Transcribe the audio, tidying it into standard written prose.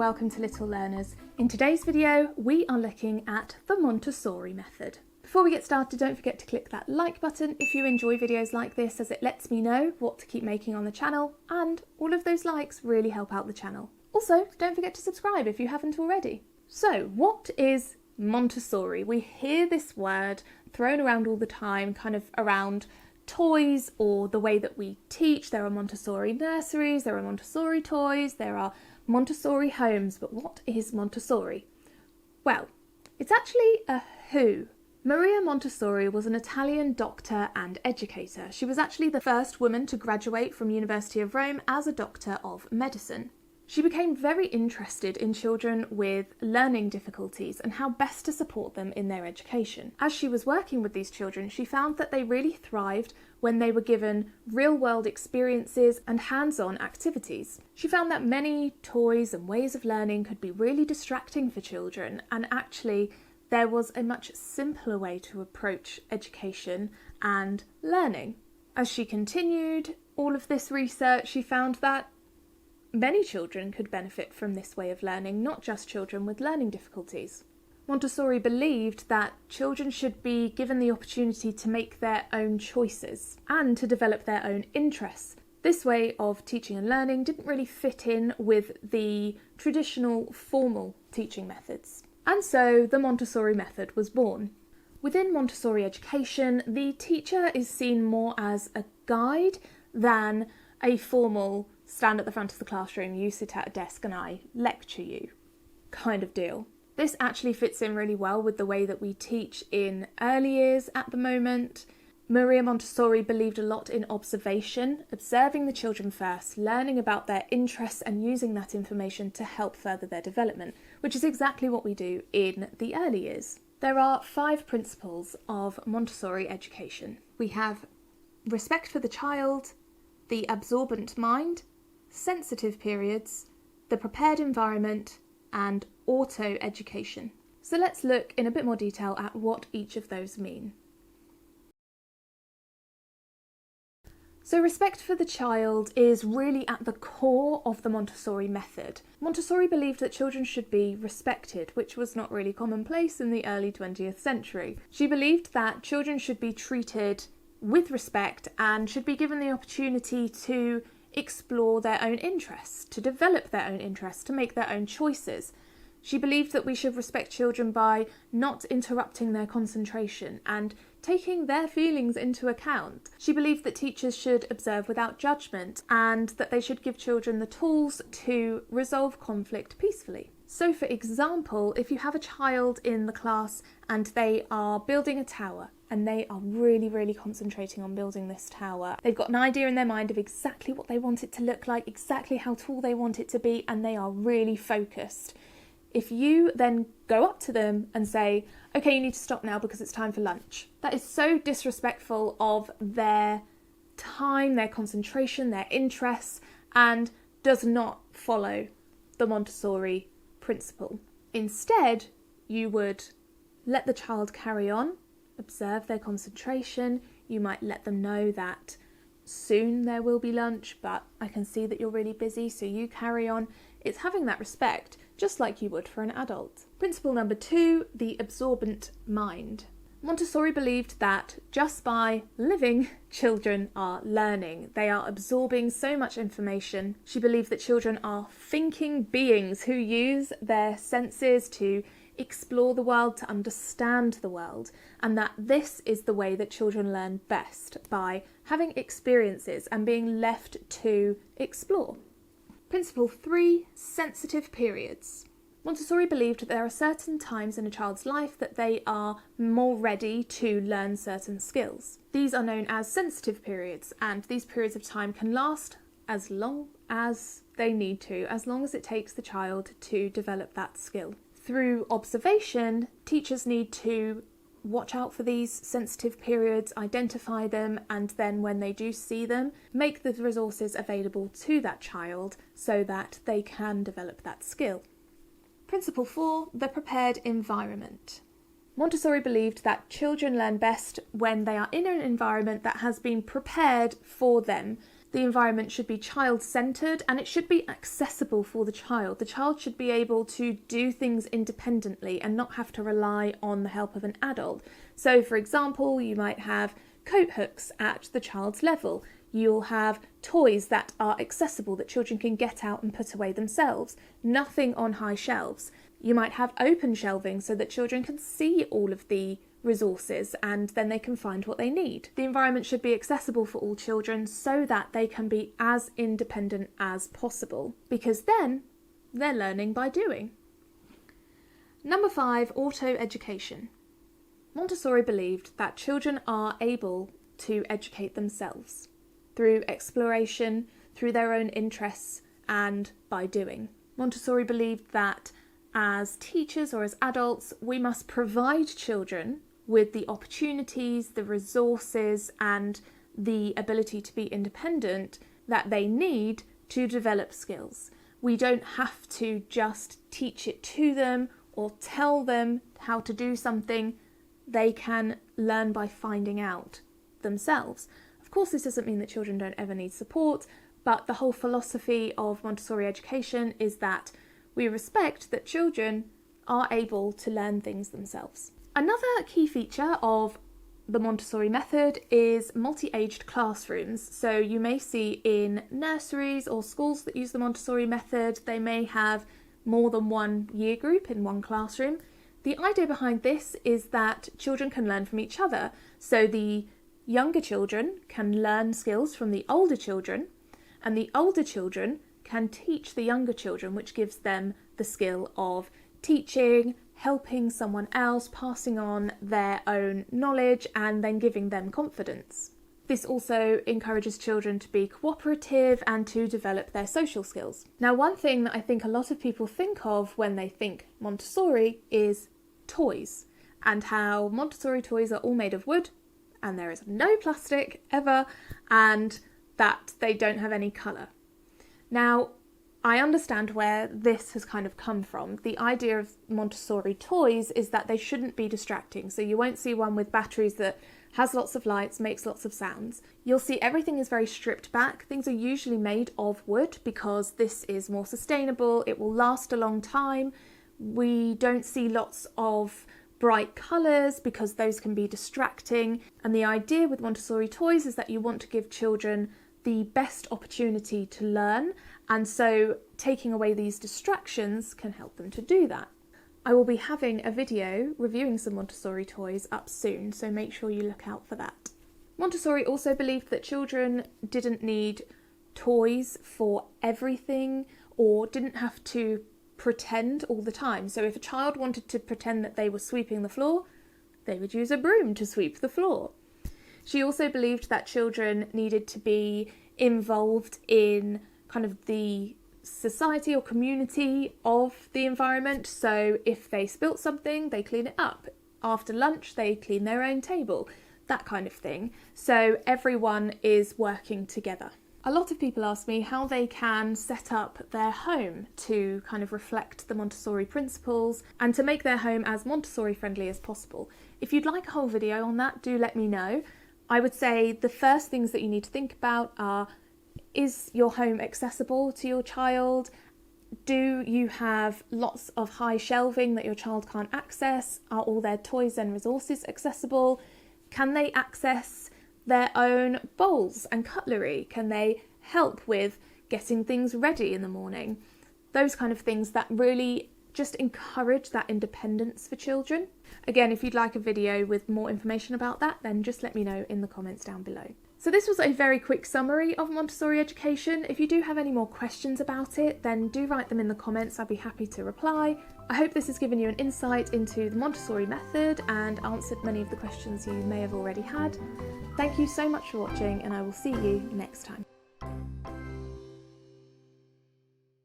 welcome to Little Learners. In today's video, we are looking at the Montessori method. Before we get started, don't forget to click that like button if you enjoy videos like this, as it lets me know what to keep making on the channel, and all of those likes really help out the channel. Also, don't forget to subscribe if you haven't already. So, what is Montessori? We hear this word thrown around all the time, kind of around toys or the way that we teach. There are Montessori nurseries, there are Montessori toys, there are Montessori homes, but what is Montessori? Well, it's actually a who. Maria Montessori was an Italian doctor and educator. She was actually the first woman to graduate from University of Rome as a doctor of medicine. She became very interested in children with learning difficulties and how best to support them in their education. As she was working with these children, she found that they really thrived when they were given real-world experiences and hands-on activities. She found that many toys and ways of learning could be really distracting for children, and actually there was a much simpler way to approach education and learning. As she continued all of this research, she found that many children could benefit from this way of learning, not just children with learning difficulties. Montessori believed that children should be given the opportunity to make their own choices and to develop their own interests. This way of teaching and learning didn't really fit in with the traditional formal teaching methods. And so the Montessori method was born. Within Montessori education, the teacher is seen more as a guide than a formal stand at the front of the classroom, you sit at a desk and I lecture you kind of deal. This actually fits in really well with the way that we teach in early years at the moment. Maria Montessori believed a lot in observation, observing the children first, learning about their interests and using that information to help further their development, which is exactly what we do in the early years. There are 5 principles of Montessori education. We have respect for the child, the absorbent mind, sensitive periods, the prepared environment, and auto-education. So let's look in a bit more detail at what each of those mean. So respect for the child is really at the core of the Montessori method. Montessori believed that children should be respected, which was not really commonplace in the early 20th century. She believed that children should be treated with respect and should be given the opportunity to explore their own interests, to develop their own interests, to make their own choices. She believed that we should respect children by not interrupting their concentration and taking their feelings into account. She believed that teachers should observe without judgment and that they should give children the tools to resolve conflict peacefully. So, for example, if you have a child in the class and they are building a tower, and they are really concentrating on building this tower. They've got an idea in their mind of exactly what they want it to look like, exactly how tall they want it to be, and they are really focused. If you then go up to them and say, okay, you need to stop now because it's time for lunch, that is so disrespectful of their time, their concentration, their interests, and does not follow the Montessori principle. Instead, you would let the child carry on, observe their concentration. You might let them know that soon there will be lunch, but I can see that you're really busy, so you carry on. It's having that respect, just like you would for an adult. Principle number 2, the absorbent mind. Montessori believed that just by living, children are learning. They are absorbing so much information. She believed that children are thinking beings who use their senses to explore the world, to understand the world, and that this is the way that children learn best, by having experiences and being left to explore. Principle 3, sensitive periods. Montessori believed that there are certain times in a child's life that they are more ready to learn certain skills. These are known as sensitive periods, and these periods of time can last as long as they need to, as long as it takes the child to develop that skill. Through observation, teachers need to watch out for these sensitive periods, identify them, and then when they do see them, make the resources available to that child so that they can develop that skill. Principle 4, the prepared environment. Montessori believed that children learn best when they are in an environment that has been prepared for them. The environment should be child-centred and it should be accessible for the child. The child should be able to do things independently and not have to rely on the help of an adult. So, for example, you might have coat hooks at the child's level. You'll have toys that are accessible that children can get out and put away themselves. Nothing on high shelves. You might have open shelving so that children can see all of the resources and then they can find what they need. The environment should be accessible for all children so that they can be as independent as possible, because then they're learning by doing. Number 5, auto-education. Montessori believed that children are able to educate themselves through exploration, through their own interests, and by doing. Montessori believed that as teachers or as adults, we must provide children with the opportunities, the resources, and the ability to be independent that they need to develop skills. We don't have to just teach it to them or tell them how to do something. They can learn by finding out themselves. Of course, this doesn't mean that children don't ever need support, but the whole philosophy of Montessori education is that we respect that children are able to learn things themselves. Another key feature of the Montessori method is multi-aged classrooms. So you may see in nurseries or schools that use the Montessori method, they may have more than one year group in one classroom. The idea behind this is that children can learn from each other. So the younger children can learn skills from the older children, and the older children can teach the younger children, which gives them the skill of teaching, helping someone else, passing on their own knowledge, and then giving them confidence. This also encourages children to be cooperative and to develop their social skills. Now, one thing that I think a lot of people think of when they think Montessori is toys, and how Montessori toys are all made of wood, and there is no plastic ever, and that they don't have any colour. Now, I understand where this has kind of come from. The idea of Montessori toys is that they shouldn't be distracting. So you won't see one with batteries that has lots of lights, makes lots of sounds. You'll see everything is very stripped back. Things are usually made of wood because this is more sustainable. It will last a long time. We don't see lots of bright colours because those can be distracting. And the idea with Montessori toys is that you want to give children the best opportunity to learn, and so taking away these distractions can help them to do that. I will be having a video reviewing some Montessori toys up soon, so make sure you look out for that. Montessori also believed that children didn't need toys for everything or didn't have to pretend all the time. So if a child wanted to pretend that they were sweeping the floor, they would use a broom to sweep the floor. She also believed that children needed to be involved in kind of the society or community of the environment. So if they spilt something, they clean it up. After lunch, they clean their own table, that kind of thing. So everyone is working together. A lot of people ask me how they can set up their home to kind of reflect the Montessori principles and to make their home as Montessori friendly as possible. If you'd like a whole video on that, do let me know. I would say the first things that you need to think about are, is your home accessible to your child? Do you have lots of high shelving that your child can't access? Are all their toys and resources accessible? Can they access their own bowls and cutlery? Can they help with getting things ready in the morning? Those kind of things that really just encourage that independence for children. Again, if you'd like a video with more information about that, then just let me know in the comments down below. So this was a very quick summary of Montessori education. If you do have any more questions about it, then do write them in the comments. I'd be happy to reply. I hope this has given you an insight into the Montessori method and answered many of the questions you may have already had. Thank you so much for watching, and I will see you next time.